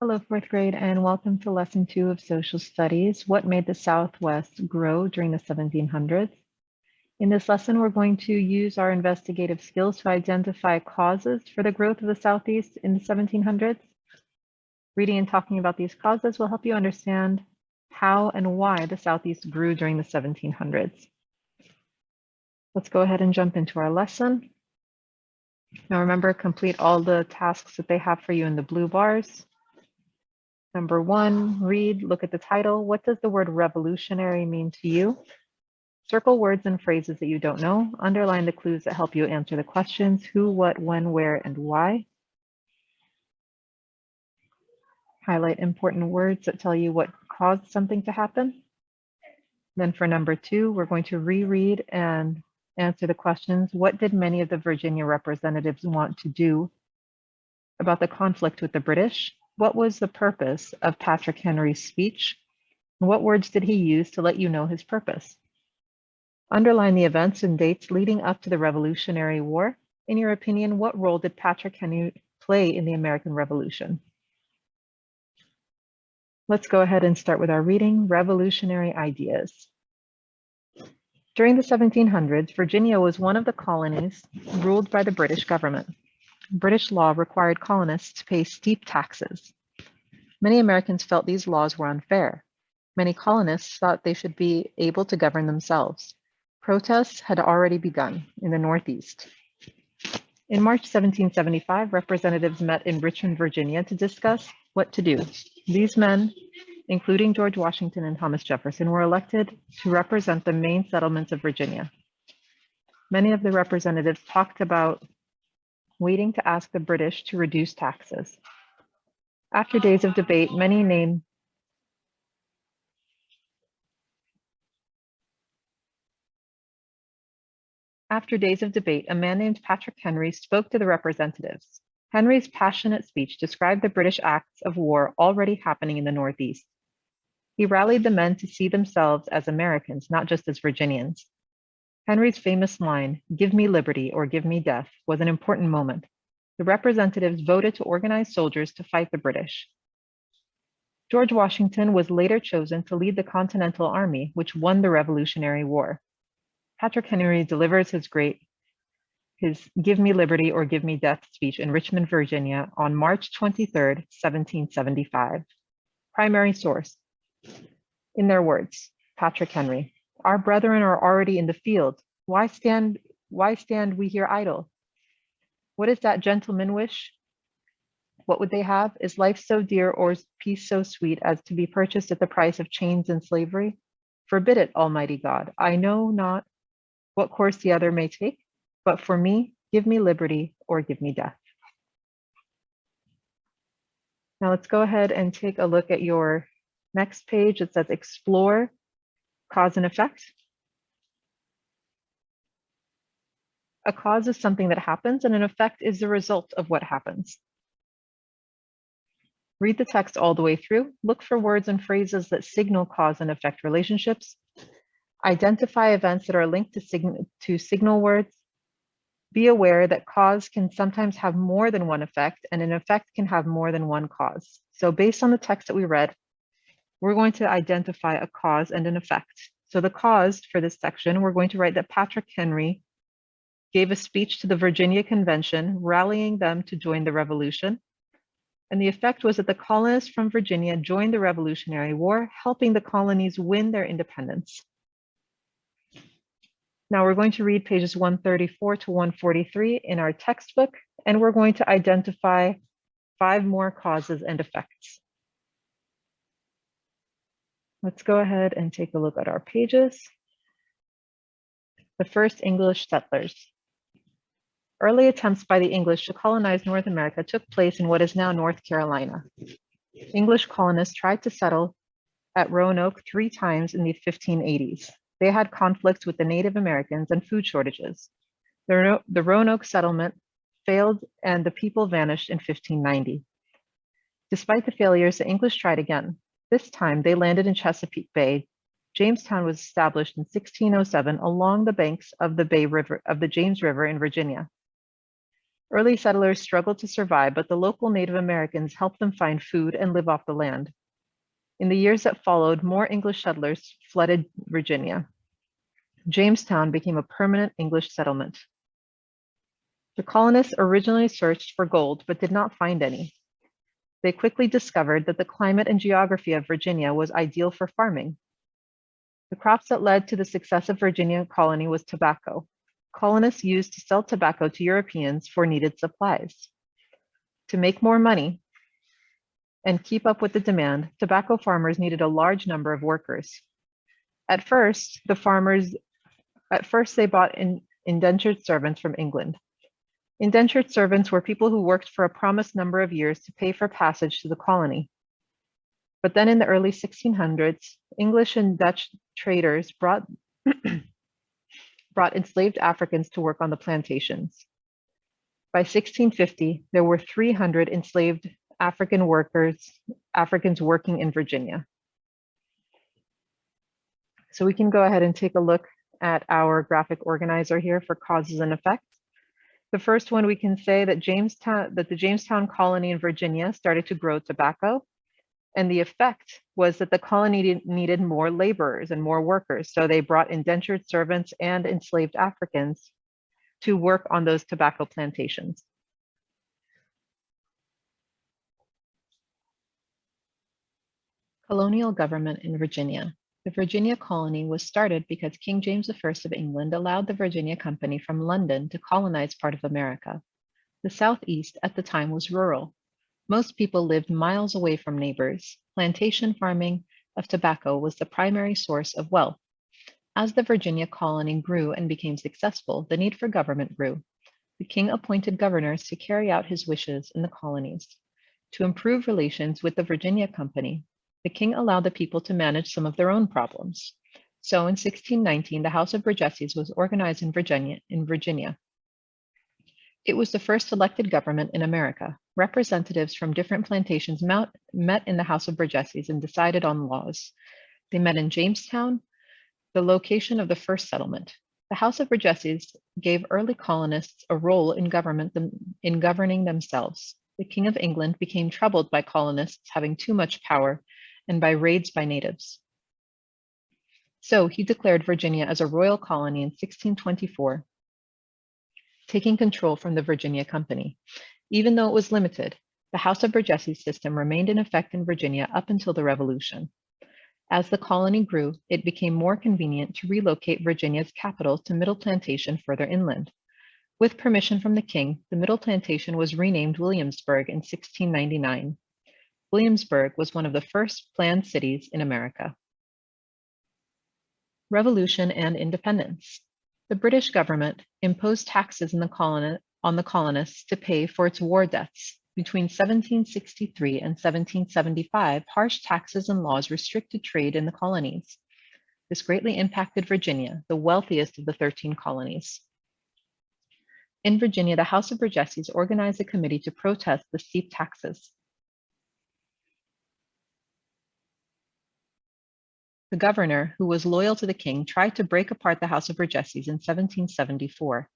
Hello, fourth grade, and welcome to lesson 2 of social studies, what made the Southwest grow during the 1700s. In this lesson, we're going to use our investigative skills to identify causes for the growth of the Southeast in the 1700s. Reading and talking about these causes will help you understand how and why the Southeast grew during the 1700s. Let's go ahead and jump into our lesson. Now remember, complete all the tasks that they have for you in the blue bars. Number 1, read, look at the title. What does the word revolutionary mean to you? Circle words and phrases that you don't know. Underline the clues that help you answer the questions: who, what, when, where, and why. Highlight important words that tell you what caused something to happen. Then for number 2, we're going to reread and answer the questions. What did many of the Virginia representatives want to do about the conflict with the British? What was the purpose of Patrick Henry's speech? And what words did he use to let you know his purpose? Underline the events and dates leading up to the Revolutionary War. In your opinion, what role did Patrick Henry play in the American Revolution? Let's go ahead and start with our reading, Revolutionary Ideas. During the 1700s, Virginia was one of the colonies ruled by the British government. British law required colonists to pay steep taxes. Many Americans felt these laws were unfair. Many colonists thought they should be able to govern themselves. Protests had already begun in the Northeast. In March 1775, representatives met in Richmond, Virginia to discuss what to do. These men, including George Washington and Thomas Jefferson, were elected to represent the main settlements of Virginia. Many of the representatives talked about waiting to ask the British to reduce taxes. After days of debate, a man named Patrick Henry spoke to the representatives. Henry's passionate speech described the British acts of war already happening in the Northeast. He rallied the men to see themselves as Americans, not just as Virginians. Henry's famous line, "Give me liberty or give me death," was an important moment. The representatives voted to organize soldiers to fight the British. George Washington was later chosen to lead the Continental Army, which won the Revolutionary War. Patrick Henry delivers his "Give me liberty or give me death" speech in Richmond, Virginia on March 23, 1775. Primary source. In their words, Patrick Henry, "Our brethren are already in the field. Why stand we here idle? What does that gentleman wish? What would they have? Is life so dear or is peace so sweet as to be purchased at the price of chains and slavery? Forbid it, Almighty God. I know not what course the other may take, but for me, give me liberty or give me death." Now let's go ahead and take a look at your next page. It says explore cause and effect. A cause is something that happens, and an effect is the result of what happens. Read the text all the way through. Look for words and phrases that signal cause and effect relationships. Identify events that are linked to signal words. Be aware that cause can sometimes have more than one effect, and an effect can have more than one cause. So based on the text that we read, we're going to identify a cause and an effect. So the cause for this section, we're going to write that Patrick Henry gave a speech to the Virginia Convention, rallying them to join the Revolution. And the effect was that the colonists from Virginia joined the Revolutionary War, helping the colonies win their independence. Now we're going to read pages 134 to 143 in our textbook, and we're going to identify 5 more causes and effects. Let's go ahead and take a look at our pages. The first, English settlers. Early attempts by the English to colonize North America took place in what is now North Carolina. English colonists tried to settle at Roanoke 3 times in the 1580s. They had conflicts with the Native Americans and food shortages. The Roanoke settlement failed and the people vanished in 1590. Despite the failures, the English tried again. This time they landed in Chesapeake Bay. Jamestown was established in 1607 along the banks of the James River in Virginia. Early settlers struggled to survive, but the local Native Americans helped them find food and live off the land. In the years that followed, more English settlers flooded Virginia. Jamestown became a permanent English settlement. The colonists originally searched for gold, but did not find any. They quickly discovered that the climate and geography of Virginia was ideal for farming. The crops that led to the success of Virginia colony was tobacco. Colonists used to sell tobacco to Europeans for needed supplies. To make more money and keep up with the demand, tobacco farmers needed a large number of workers. At first, they bought indentured servants from England. Indentured servants were people who worked for a promised number of years to pay for passage to the colony. But then in the early 1600s, English and Dutch traders brought enslaved Africans to work on the plantations. By 1650, there were 300 enslaved Africans working in Virginia. So we can go ahead and take a look at our graphic organizer here for causes and effects. The first one, we can say that the Jamestown colony in Virginia started to grow tobacco. And the effect was that the colony needed more laborers and more workers. So they brought indentured servants and enslaved Africans to work on those tobacco plantations. Colonial government in Virginia. The Virginia colony was started because King James I of England allowed the Virginia Company from London to colonize part of America. The Southeast at the time was rural. Most people lived miles away from neighbors. Plantation farming of tobacco was the primary source of wealth. As the Virginia colony grew and became successful, the need for government grew. The king appointed governors to carry out his wishes in the colonies. To improve relations with the Virginia Company, the king allowed the people to manage some of their own problems. So in 1619, the House of Burgesses was organized in Virginia. It was the first elected government in America. Representatives from different plantations met in the House of Burgesses and decided on laws. They met in Jamestown, the location of the first settlement. The House of Burgesses gave early colonists a role in governing themselves. The King of England became troubled by colonists having too much power and by raids by natives. So he declared Virginia as a royal colony in 1624, taking control from the Virginia Company. Even though it was limited, the House of Burgesses system remained in effect in Virginia up until the Revolution. As the colony grew, it became more convenient to relocate Virginia's capital to Middle Plantation further inland. With permission from the king, the Middle Plantation was renamed Williamsburg in 1699. Williamsburg was one of the first planned cities in America. Revolution and independence. The British government imposed taxes on the colonists to pay for its war debts. Between 1763 and 1775, harsh taxes and laws restricted trade in the colonies. This greatly impacted Virginia, the wealthiest of the 13 colonies. In Virginia, the House of Burgesses organized a committee to protest the steep taxes. The governor, who was loyal to the king, tried to break apart the House of Burgesses in 1774.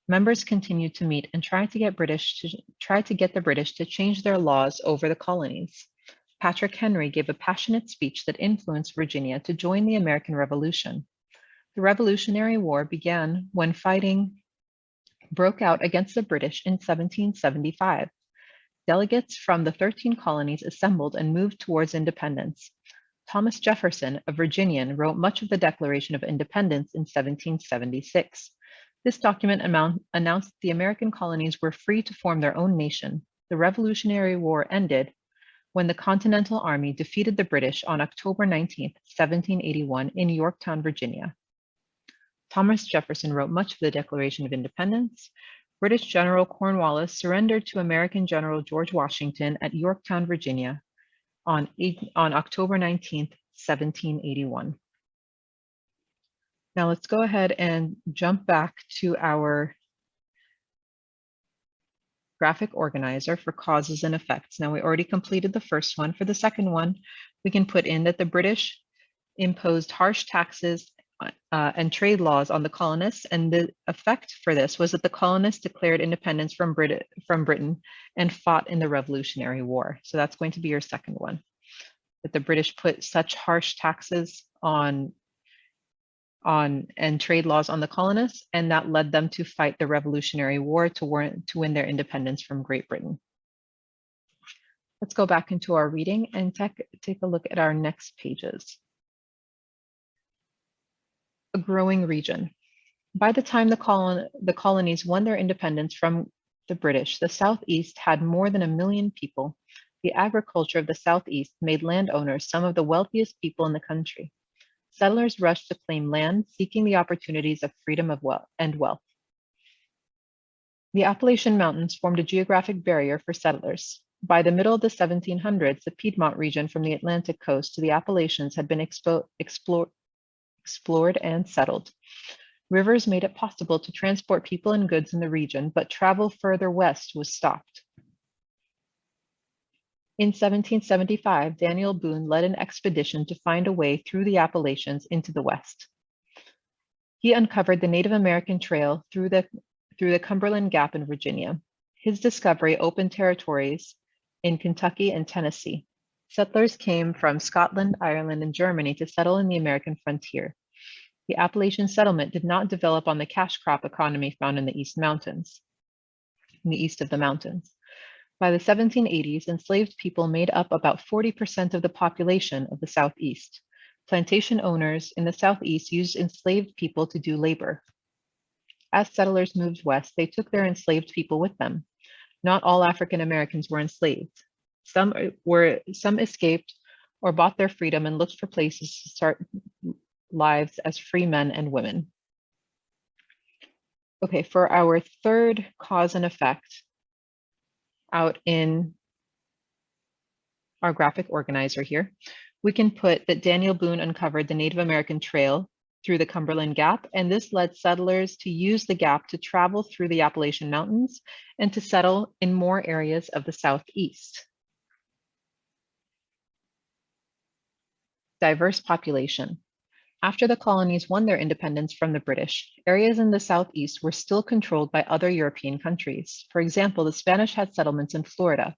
Members continued to meet and tried to get the British to change their laws over the colonies. Patrick Henry gave a passionate speech that influenced Virginia to join the American Revolution. The Revolutionary War began when fighting broke out against the British in 1775. Delegates from the 13 colonies assembled and moved towards independence. Thomas Jefferson, a Virginian, wrote much of the Declaration of Independence in 1776. This document announced the American colonies were free to form their own nation. The Revolutionary War ended when the Continental Army defeated the British on October 19, 1781 in Yorktown, Virginia. Thomas Jefferson wrote much of the Declaration of Independence. British General Cornwallis surrendered to American General George Washington at Yorktown, Virginia on October 19, 1781. Now let's go ahead and jump back to our graphic organizer for causes and effects. Now we already completed the first one. For the second one, we can put in that the British imposed harsh taxes and trade laws on the colonists, and the effect for this was that the colonists declared independence from Britain and fought in the Revolutionary War. So that's going to be your second one, that the British put such harsh taxes on and trade laws on the colonists, and that led them to fight the Revolutionary War to win their independence from Great Britain. Let's go back into our reading and take a look at our next pages. A growing region. By the time the colonies won their independence from the British, the Southeast had more than 1 million people. The agriculture of the Southeast made landowners some of the wealthiest people in the country. Settlers rushed to claim land, seeking the opportunities of freedom and wealth. The Appalachian Mountains formed a geographic barrier for settlers. By the middle of the 1700s, the Piedmont region from the Atlantic coast to the Appalachians had been explored and settled. Rivers made it possible to transport people and goods in the region, but travel further west was stopped. In 1775, Daniel Boone led an expedition to find a way through the Appalachians into the West. He uncovered the Native American Trail through the Cumberland Gap in Virginia. His discovery opened territories in Kentucky and Tennessee. Settlers came from Scotland, Ireland, and Germany to settle in the American frontier. The Appalachian settlement did not develop on the cash crop economy found in the east of the mountains. By the 1780s, enslaved people made up about 40% of the population of the Southeast. Plantation owners in the Southeast used enslaved people to do labor. As settlers moved west, they took their enslaved people with them. Not all African Americans were enslaved. Some escaped or bought their freedom and looked for places to start lives as free men and women. Okay, for our third cause and effect, out in our graphic organizer here, we can put that Daniel Boone uncovered the Native American Trail through the Cumberland Gap, and this led settlers to use the gap to travel through the Appalachian Mountains and to settle in more areas of the Southeast. Diverse population. After the colonies won their independence from the British, areas in the Southeast were still controlled by other European countries. For example, the Spanish had settlements in Florida.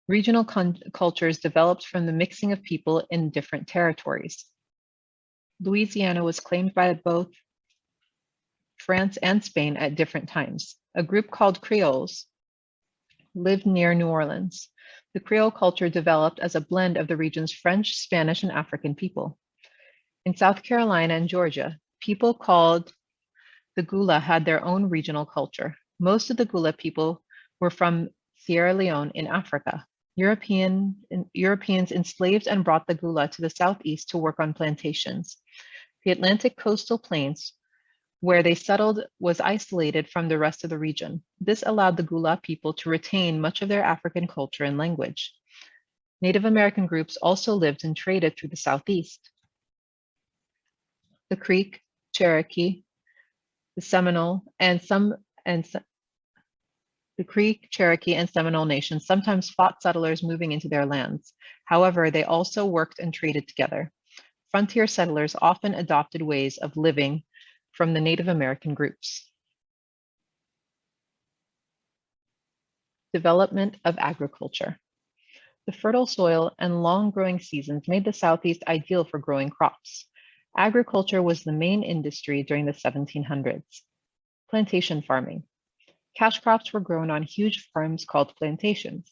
Regional cultures developed from the mixing of people in different territories. Louisiana was claimed by both France and Spain at different times. A group called Creoles lived near New Orleans. The Creole culture developed as a blend of the region's French, Spanish, and African people. In South Carolina and Georgia, people called the Gula had their own regional culture. Most of the Gula people were from Sierra Leone in Africa. Europeans enslaved and brought the Gula to the Southeast to work on plantations. The Atlantic coastal plains where they settled was isolated from the rest of the region. This allowed the Gula people to retain much of their African culture and language. Native American groups also lived and traded through the Southeast. The Creek, Cherokee, the Seminole, the Creek, Cherokee, and Seminole nations sometimes fought settlers moving into their lands. However, they also worked and traded together. Frontier settlers often adopted ways of living from the Native American groups. Development of agriculture. The fertile soil and long growing seasons made the Southeast ideal for growing crops. Agriculture was the main industry during the 1700s. Plantation farming. Cash crops were grown on huge farms called plantations.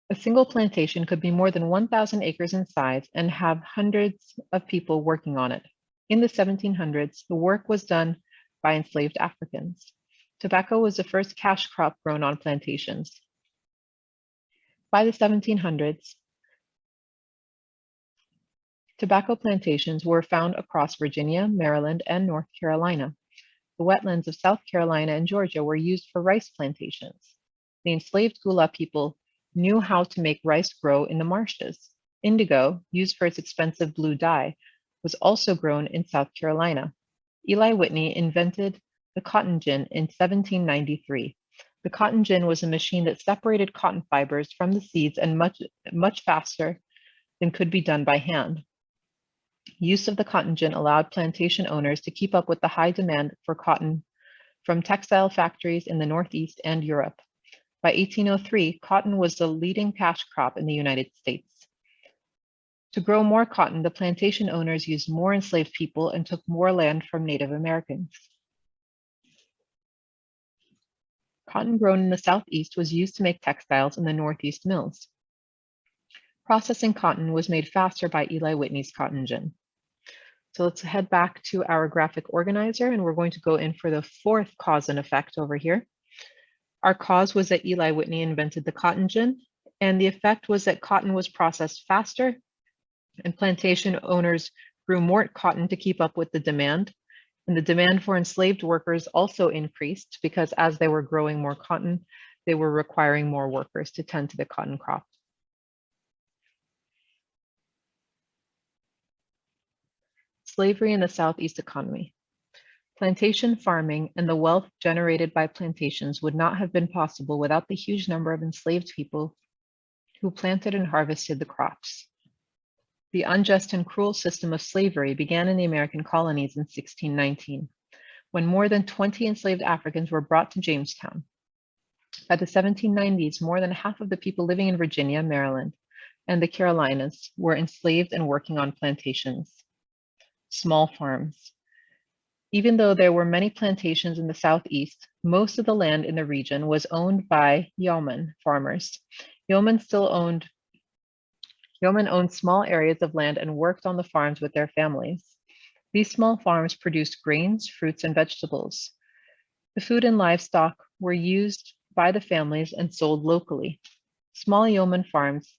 A single plantation could be more than 1,000 acres in size and have hundreds of people working on it. In the 1700s, the work was done by enslaved Africans. Tobacco was the first cash crop grown on plantations. By the 1700s, tobacco plantations were found across Virginia, Maryland, and North Carolina. The wetlands of South Carolina and Georgia were used for rice plantations. The enslaved Gula people knew how to make rice grow in the marshes. Indigo, used for its expensive blue dye, was also grown in South Carolina. Eli Whitney invented the cotton gin in 1793. The cotton gin was a machine that separated cotton fibers from the seeds and much faster than could be done by hand. Use of the cotton gin allowed plantation owners to keep up with the high demand for cotton from textile factories in the Northeast and Europe. By 1803, cotton was the leading cash crop in the United States. To grow more cotton, the plantation owners used more enslaved people and took more land from Native Americans. Cotton grown in the Southeast was used to make textiles in the Northeast mills. Processing cotton was made faster by Eli Whitney's cotton gin. So let's head back to our graphic organizer, and we're going to go in for the fourth cause and effect over here. Our cause was that Eli Whitney invented the cotton gin, and the effect was that cotton was processed faster and plantation owners grew more cotton to keep up with the demand. And the demand for enslaved workers also increased because as they were growing more cotton, they were requiring more workers to tend to the cotton crop. Slavery in the Southeast economy. Plantation farming and the wealth generated by plantations would not have been possible without the huge number of enslaved people who planted and harvested the crops. The unjust and cruel system of slavery began in the American colonies in 1619, when more than 20 enslaved Africans were brought to Jamestown. By the 1790s, more than half of the people living in Virginia, Maryland, and the Carolinas were enslaved and working on plantations, small farms. Even though there were many plantations in the Southeast, most of the land in the region was owned by yeoman farmers. Yeomen owned small areas of land and worked on the farms with their families. These small farms produced grains, fruits, and vegetables. The food and livestock were used by the families and sold locally. Small yeoman farms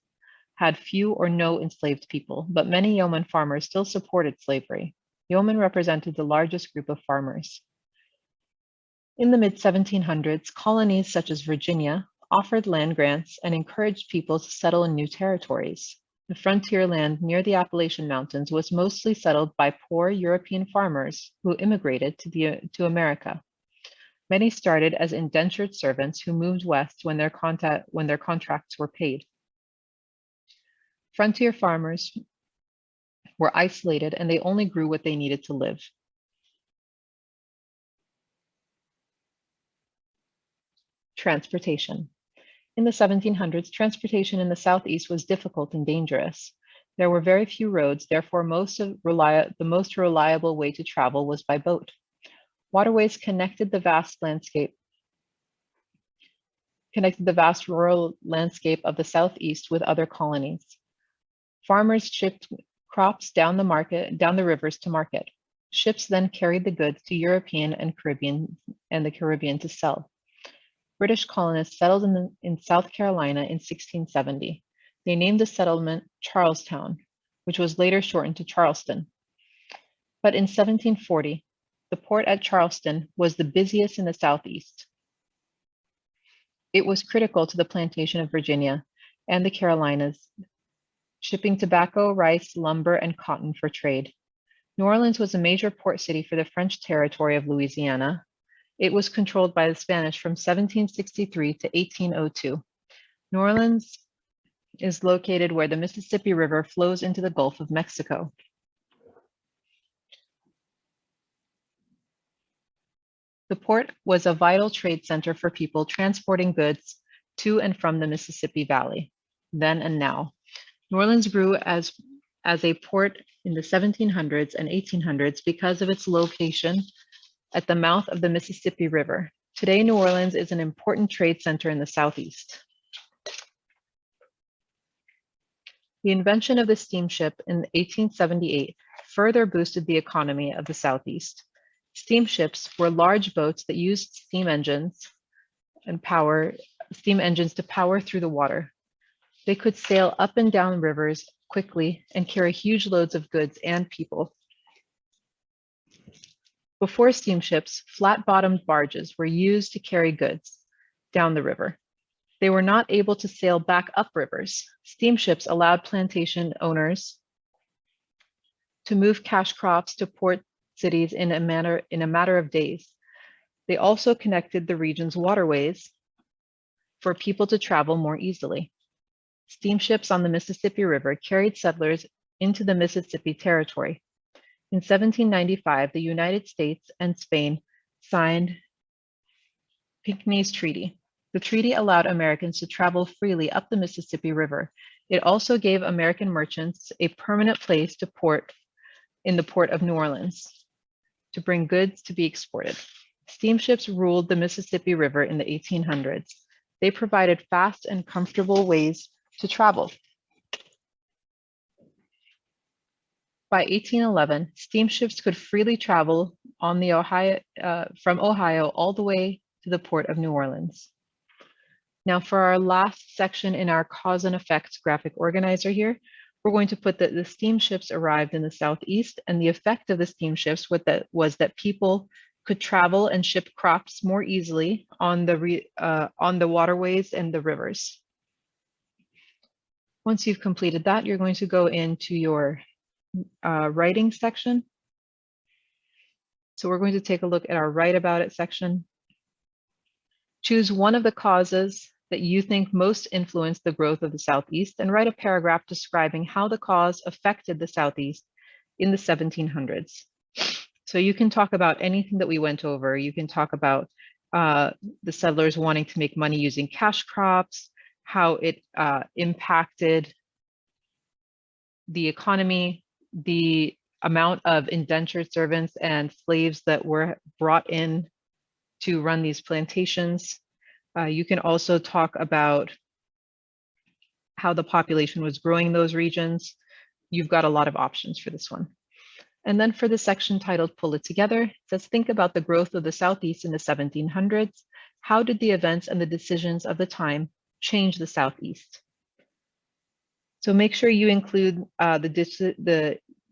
had few or no enslaved people, but many yeoman farmers still supported slavery. Yeomen represented the largest group of farmers. In the mid-1700s, colonies such as Virginia offered land grants and encouraged people to settle in new territories. The frontier land near the Appalachian Mountains was mostly settled by poor European farmers who immigrated to America. Many started as indentured servants who moved west when their contracts were paid. Frontier farmers were isolated and they only grew what they needed to live. Transportation. In the 1700s, transportation in the Southeast was difficult and dangerous. There were very few roads, therefore the most reliable way to travel was by boat. Waterways connected the vast rural landscape of the Southeast with other colonies. Farmers shipped crops down the rivers to market. Ships then carried the goods to European and the Caribbean to sell. British colonists settled in South Carolina in 1670. They named the settlement Charlestown, which was later shortened to Charleston. But in 1740, the port at Charleston was the busiest in the Southeast. It was critical to the plantation of Virginia and the Carolinas, shipping tobacco, rice, lumber, and cotton for trade. New Orleans was a major port city for the French territory of Louisiana. It was controlled by the Spanish from 1763 to 1802. New Orleans is located where the Mississippi River flows into the Gulf of Mexico. The port was a vital trade center for people transporting goods to and from the Mississippi Valley, then and now. New Orleans grew as a port in the 1700s and 1800s because of its location at the mouth of the Mississippi River. Today, New Orleans is an important trade center in the Southeast. The invention of the steamship in 1878 further boosted the economy of the Southeast. Steamships were large boats that used steam engines to power through the water. They could sail up and down rivers quickly and carry huge loads of goods and people. Before steamships, flat-bottomed barges were used to carry goods down the river. They were not able to sail back up rivers. Steamships allowed plantation owners to move cash crops to port cities in a matter of days. They also connected the region's waterways for people to travel more easily. Steamships on the Mississippi River carried settlers into the Mississippi Territory. In 1795, the United States and Spain signed Pinckney's Treaty. The treaty allowed Americans to travel freely up the Mississippi River. It also gave American merchants a permanent place to port in the port of New Orleans to bring goods to be exported. Steamships ruled the Mississippi River in the 1800s. They provided fast and comfortable ways to travel. By 1811, steamships could freely travel on the from Ohio all the way to the port of New Orleans. Now for our last section in our cause and effects graphic organizer here, we're going to put that the steamships arrived in the Southeast, and the effect of the steamships was that people could travel and ship crops more easily on the waterways and the rivers. Once you've completed that, you're going to go into your writing section. So we're going to take a look at our Write About It section. Choose one of the causes that you think most influenced the growth of the Southeast and write a paragraph describing how the cause affected the Southeast in the 1700s. So you can talk about anything that we went over. You can talk about the settlers wanting to make money using cash crops, how it impacted the economy, the amount of indentured servants and slaves that were brought in to run these plantations. You can also talk about how the population was growing in those regions. You've got a lot of options for this one. And then for the section titled Pull It Together, it says, think about the growth of the Southeast in the 1700s. How did the events and the decisions of the time change the Southeast? So make sure you include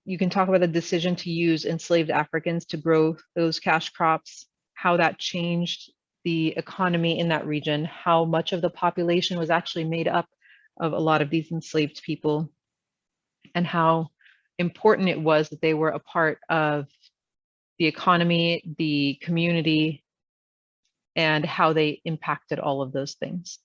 you can talk about the decision to use enslaved Africans to grow those cash crops, how that changed the economy in that region, how much of the population was actually made up of a lot of these enslaved people, and how important it was that they were a part of the economy, the community, and how they impacted all of those things.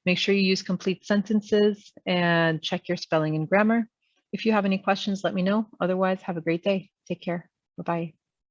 Make sure you use complete sentences and check your spelling and grammar. If you have any questions, let me know. Otherwise, have a great day. Take care. Bye-bye.